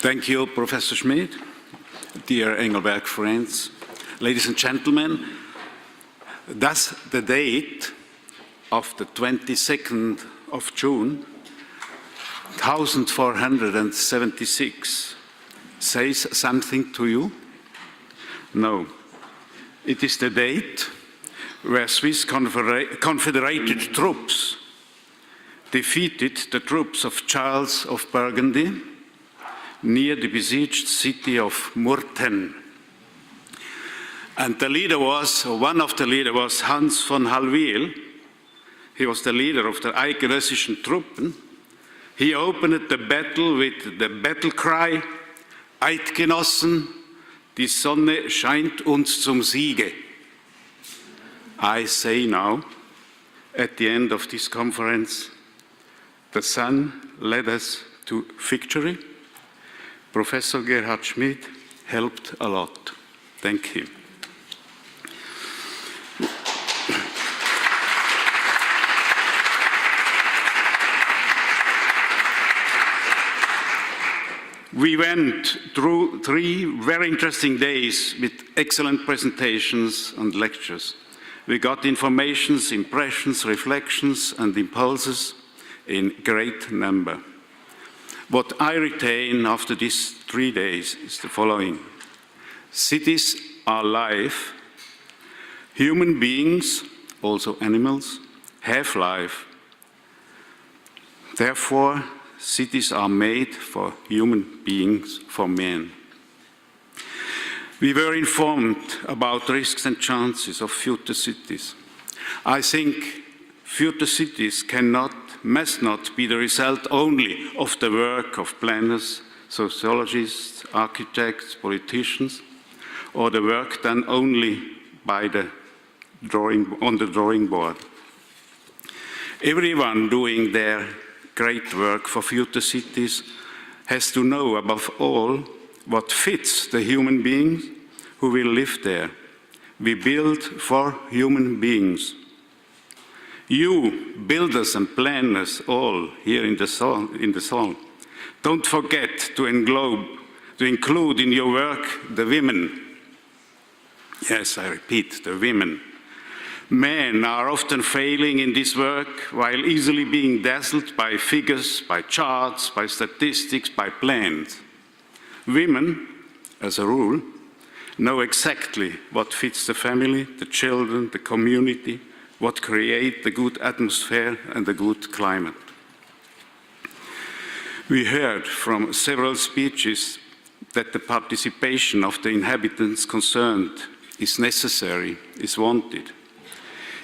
Thank you, Professor Schmidt. Dear Engelberg friends, ladies and gentlemen, thus the date of the 22nd of June, 1476 says something to you? No. It is the date where Swiss confederated troops defeated the troops of Charles of Burgundy near the besieged city of Murten. And the leader was, or one of the leaders was Hans von Hallwyl. He was the leader of the Eidgenössischen Truppen. He opened the battle with the battle cry, Eidgenossen, die Sonne scheint uns zum Siege. I say now, at the end of this conference, the sun led us to victory. Professor Gerhard Schmidt helped a lot. Thank you. We went through 3 very interesting days with excellent presentations and lectures. We got informations, impressions, reflections, and impulses in great number. What I retain after these 3 days is the following. Cities are life. Human beings, also animals, have life. Therefore, cities are made for human beings, for men. We were informed about risks and chances of future cities. I think future cities must not be the result only of the work of planners, sociologists, architects, politicians, or the work done only by on the drawing board. Everyone doing their great work for future cities has to know above all what fits the human beings who will live there. We build for human beings. You, builders and planners, all here in the hall, don't forget to include in your work the women. Yes, I repeat, the women. Men are often failing in this work while easily being dazzled by figures, by charts, by statistics, by plans. Women, as a rule, know exactly what fits the family, the children, the community, what creates the good atmosphere and the good climate. We heard from several speeches that the participation of the inhabitants concerned is necessary, is wanted.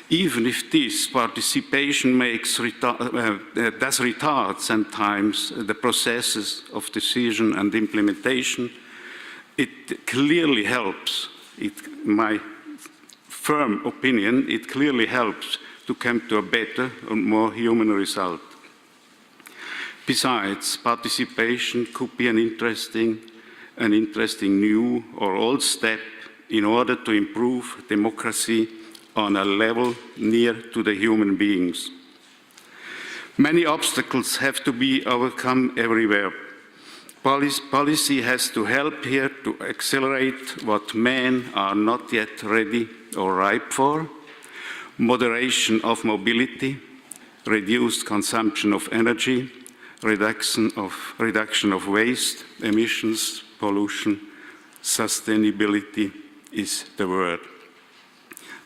Even if this participation does retard sometimes the processes of decision and implementation, it clearly helps, in my firm opinion, it clearly helps to come to a better and more human result. Besides, participation could be an interesting new or old step in order to improve democracy on a level near to the human beings. Many obstacles have to be overcome everywhere. Policy has to help here to accelerate what men are not yet ready or ripe for: moderation of mobility, reduced consumption of energy, reduction of waste, emissions, pollution. Sustainability is the word.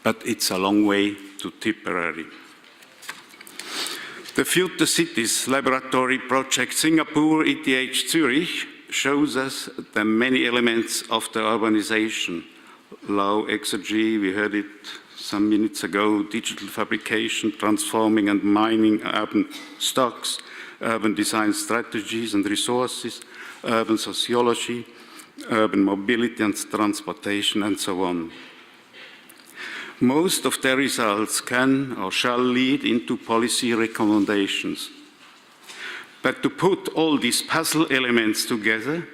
But it's a long way to Tipperary. The Future Cities Laboratory Project Singapore, ETH Zurich, shows us the many elements of the urbanization. Low exergy, we heard it some minutes ago, digital fabrication, transforming and mining urban stocks, urban design strategies and resources, urban sociology, urban mobility and transportation, and so on. Most of their results can or shall lead into policy recommendations. But to put all these puzzle elements together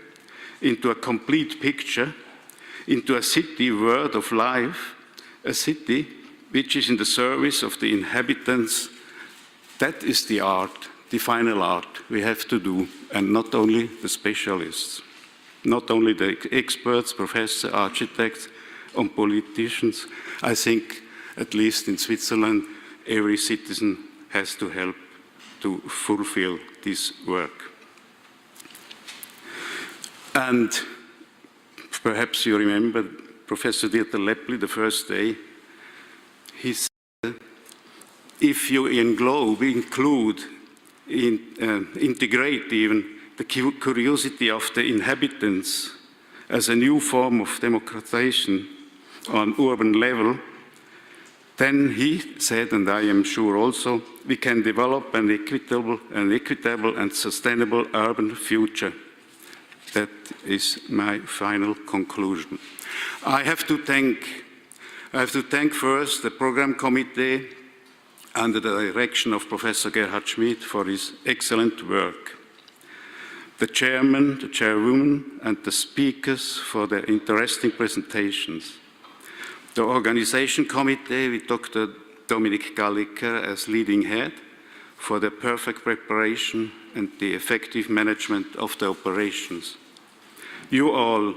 into a complete picture, into a city world of life, a city which is in the service of the inhabitants, that is the art, the final art we have to do, and not only the specialists. not only the experts, professors, architects, and politicians. I think, at least in Switzerland, every citizen has to help to fulfill this work. And perhaps you remember Professor Dieter Leppli, the first day, he said, if you include, integrate even the curiosity of the inhabitants as a new form of democratization on urban level, then he said, and I am sure also, we can develop an equitable and sustainable urban future. That is my final conclusion. I have to thank first the program committee under the direction of Professor Gerhard Schmid for his excellent work. The chairman, the chairwoman, and the speakers for their interesting presentations. The organization committee with Dr. Dominik Galliker as leading head for the perfect preparation and the effective management of the operations. You all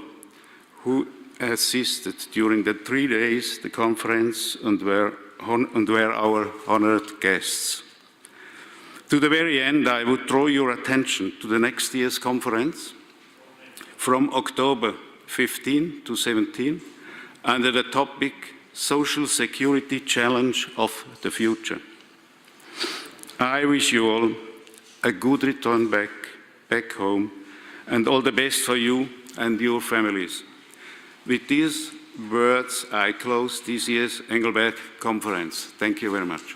who assisted during the 3 days, the conference, and were our honored guests. To the very end, I would draw your attention to the next year's conference from October 15 to 17 under the topic Social Security Challenge of the Future. I wish you all a good return back home and all the best for you and your families. With these words, I close this year's Engelberg conference. Thank you very much.